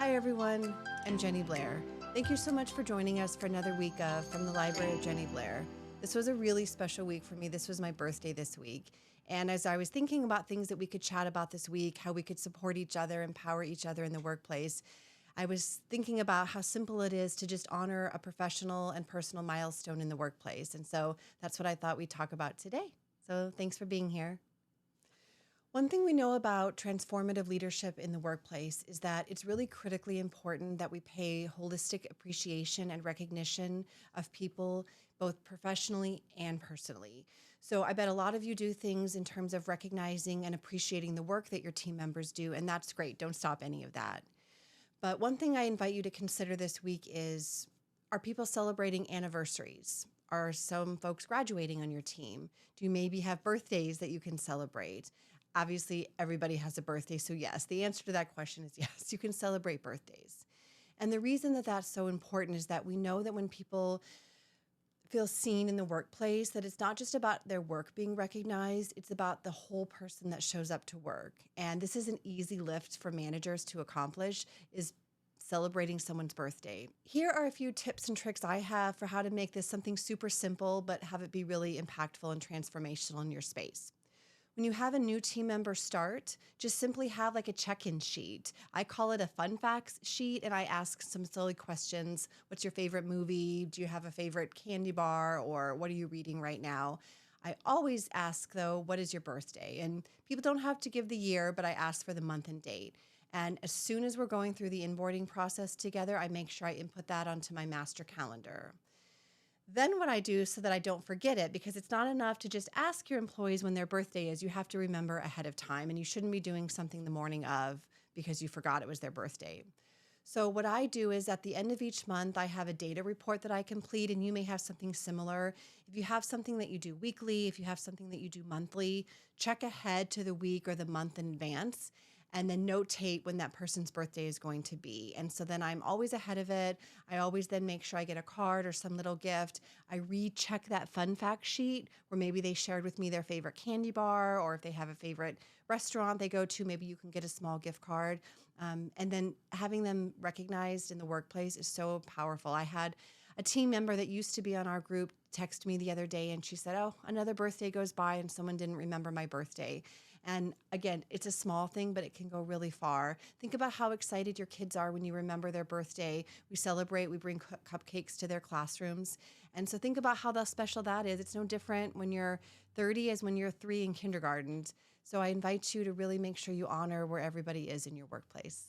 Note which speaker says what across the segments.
Speaker 1: Hi, everyone. I'm Jenny Blair. Thank you so much for joining us for another week of From the Library of Jenny Blair. This was a really special week for me. This was my birthday this week. And as I was thinking about things that we could chat about this week, how we could support each other, empower each other in the workplace, I was thinking about how simple it is to just honor a professional and personal milestone in the workplace. And so that's what I thought we'd talk about today. So thanks for being here. One thing we know about transformative leadership in the workplace is that it's really critically important that we pay holistic appreciation and recognition of people, both professionally and personally. So I bet a lot of you do things in terms of recognizing and appreciating the work that your team members do, and that's great. Don't stop any of that. But one thing I invite you to consider this week is, are people celebrating anniversaries? Are some folks graduating on your team? Do you maybe have birthdays that you can celebrate? Obviously, everybody has a birthday, so yes, the answer to that question is yes, you can celebrate birthdays. And the reason that that's so important is that we know that when people feel seen in the workplace, that it's not just about their work being recognized, it's about the whole person that shows up to work. And this is an easy lift for managers to accomplish, is celebrating someone's birthday. Here are a few tips and tricks I have for how to make this something super simple, but have it be really impactful and transformational in your space. When you have a new team member start, just simply have like a check-in sheet. I call it a fun facts sheet, and I ask some silly questions. What's your favorite movie? Do you have a favorite candy bar? Or what are you reading right now? I always ask, though, what is your birthday? And people don't have to give the year, but I ask for the month and date. And as soon as we're going through the onboarding process together, I make sure I input that onto my master calendar. Then what I do so that I don't forget it, because it's not enough to just ask your employees when their birthday is, you have to remember ahead of time, and you shouldn't be doing something the morning of because you forgot it was their birthday. So what I do is at the end of each month, I have a data report that I complete, and you may have something similar. If you have something that you do weekly, if you have something that you do monthly, check ahead to the week or the month in advance, and then notate when that person's birthday is going to be. And so then I'm always ahead of it. I always then make sure I get a card or some little gift. I recheck that fun fact sheet where maybe they shared with me their favorite candy bar, or if they have a favorite restaurant they go to, maybe you can get a small gift card. And then having them recognized in the workplace is so powerful. I had a team member that used to be on our group text me the other day, and she said, oh, another birthday goes by and someone didn't remember my birthday. And again, it's a small thing, but it can go really far. Think about how excited your kids are when you remember their birthday. We celebrate, we bring cupcakes to their classrooms. And so think about how special that is. It's no different when you're 30 as when you're 3 in kindergarten. So I invite you to really make sure you honor where everybody is in your workplace.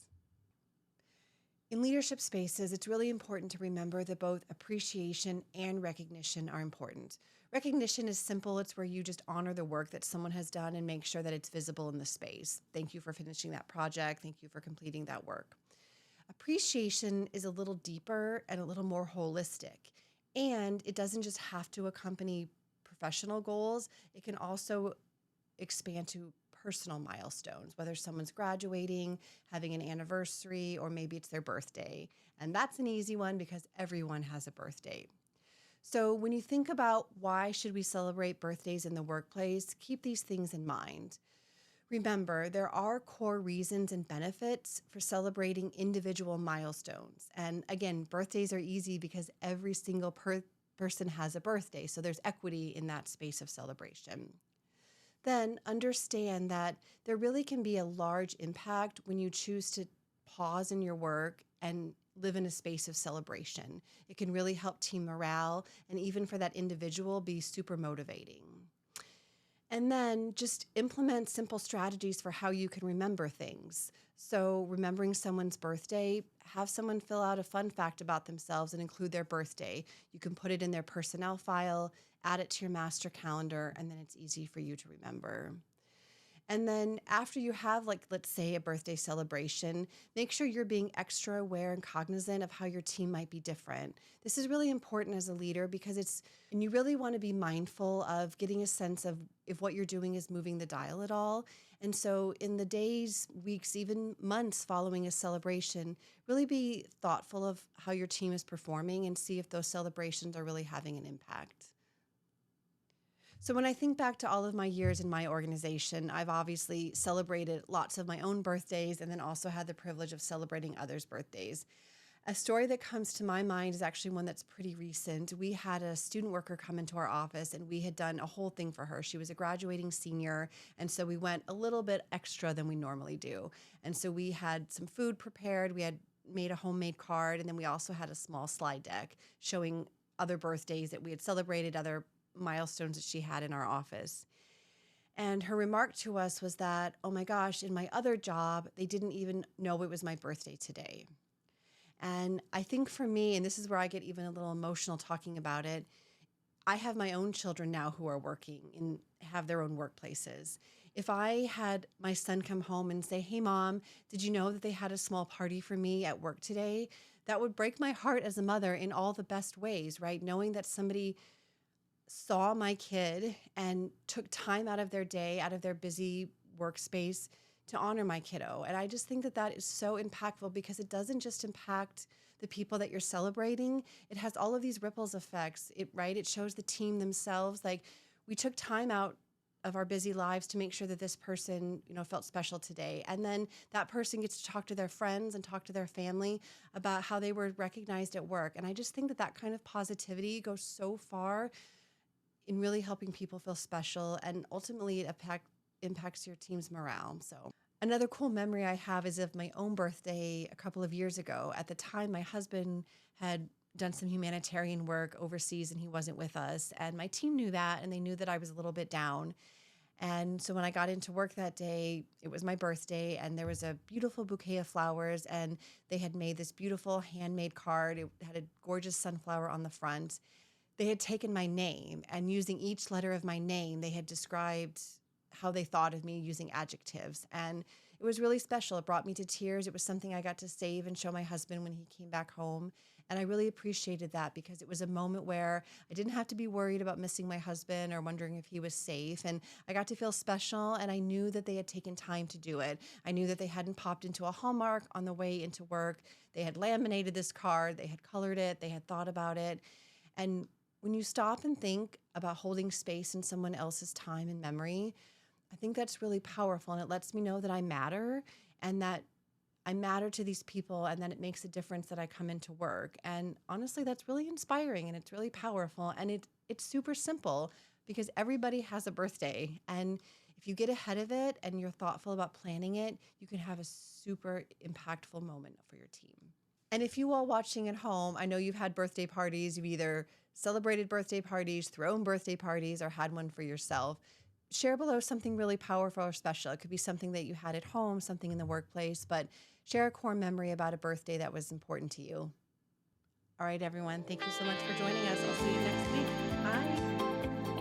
Speaker 1: In leadership spaces, it's really important to remember that both appreciation and recognition are important. Recognition is simple. It's where you just honor the work that someone has done and make sure that it's visible in the space. Thank you for finishing that project. Thank you for completing that work. Appreciation is a little deeper and a little more holistic. And it doesn't just have to accompany professional goals. It can also expand to personal milestones, whether someone's graduating, having an anniversary, or maybe it's their birthday. And that's an easy one because everyone has a birthday. So when you think about why should we celebrate birthdays in the workplace, keep these things in mind. Remember, there are core reasons and benefits for celebrating individual milestones. And again, birthdays are easy because every single person has a birthday, so there's equity in that space of celebration. Then understand that there really can be a large impact when you choose to pause in your work and live in a space of celebration. It can really help team morale, and even for that individual, be super motivating. And then just implement simple strategies for how you can remember things. So remembering someone's birthday, have someone fill out a fun fact about themselves and include their birthday. You can put it in their personnel file, add it to your master calendar, and then it's easy for you to remember. And then after you have, like, let's say a birthday celebration, make sure you're being extra aware and cognizant of how your team might be different. This is really important as a leader because and you really want to be mindful of getting a sense of if what you're doing is moving the dial at all. And so in the days, weeks, even months following a celebration, really be thoughtful of how your team is performing and see if those celebrations are really having an impact. So when I think back to all of my years in my organization, I've obviously celebrated lots of my own birthdays and then also had the privilege of celebrating others' birthdays. A story that comes to my mind is actually one that's pretty recent. We had a student worker come into our office and we had done a whole thing for her. She was a graduating senior, and so we went a little bit extra than we normally do. And so we had some food prepared, we had made a homemade card, and then we also had a small slide deck showing other birthdays that we had celebrated, other milestones that she had in our office. And her remark to us was that, oh my gosh, in my other job, they didn't even know it was my birthday today. And I think for me, and this is where I get even a little emotional talking about it, I have my own children now who are working and have their own workplaces. If I had my son come home and say, hey, mom, did you know that they had a small party for me at work today? That would break my heart as a mother in all the best ways, right? Knowing that somebody saw my kid and took time out of their day, out of their busy workspace to honor my kiddo. And I just think that that is so impactful because it doesn't just impact the people that you're celebrating. It has all of these ripples effects, right? It shows the team themselves. Like, we took time out of our busy lives to make sure that this person, felt special today. And then that person gets to talk to their friends and talk to their family about how they were recognized at work. And I just think that that kind of positivity goes so far in really helping people feel special, and ultimately it impacts your team's morale. So another cool memory I have is of my own birthday a couple of years ago. At the time, my husband had done some humanitarian work overseas and he wasn't with us. And my team knew that, and they knew that I was a little bit down. And so when I got into work that day, it was my birthday, and there was a beautiful bouquet of flowers, and they had made this beautiful handmade card. It had a gorgeous sunflower on the front. They had taken my name, and using each letter of my name, they had described how they thought of me using adjectives. And it was really special. It brought me to tears. It was something I got to save and show my husband when he came back home. And I really appreciated that because it was a moment where I didn't have to be worried about missing my husband or wondering if he was safe. And I got to feel special, and I knew that they had taken time to do it. I knew that they hadn't popped into a Hallmark on the way into work. They had laminated this card. They had colored it. They had thought about it. And when you stop and think about holding space in someone else's time and memory, I think that's really powerful. And it lets me know that I matter, and that I matter to these people, and that it makes a difference that I come into work. And honestly, that's really inspiring, and it's really powerful. And it's super simple because everybody has a birthday. And if you get ahead of it and you're thoughtful about planning it, you can have a super impactful moment for your team. And if you all watching at home, I know you've had birthday parties. You've either celebrated birthday parties, thrown birthday parties, or had one for yourself. Share below something really powerful or special. It could be something that you had at home, something in the workplace, but share a core memory about a birthday that was important to you. All right, everyone. Thank you so much for joining us. I'll see you next week. Bye.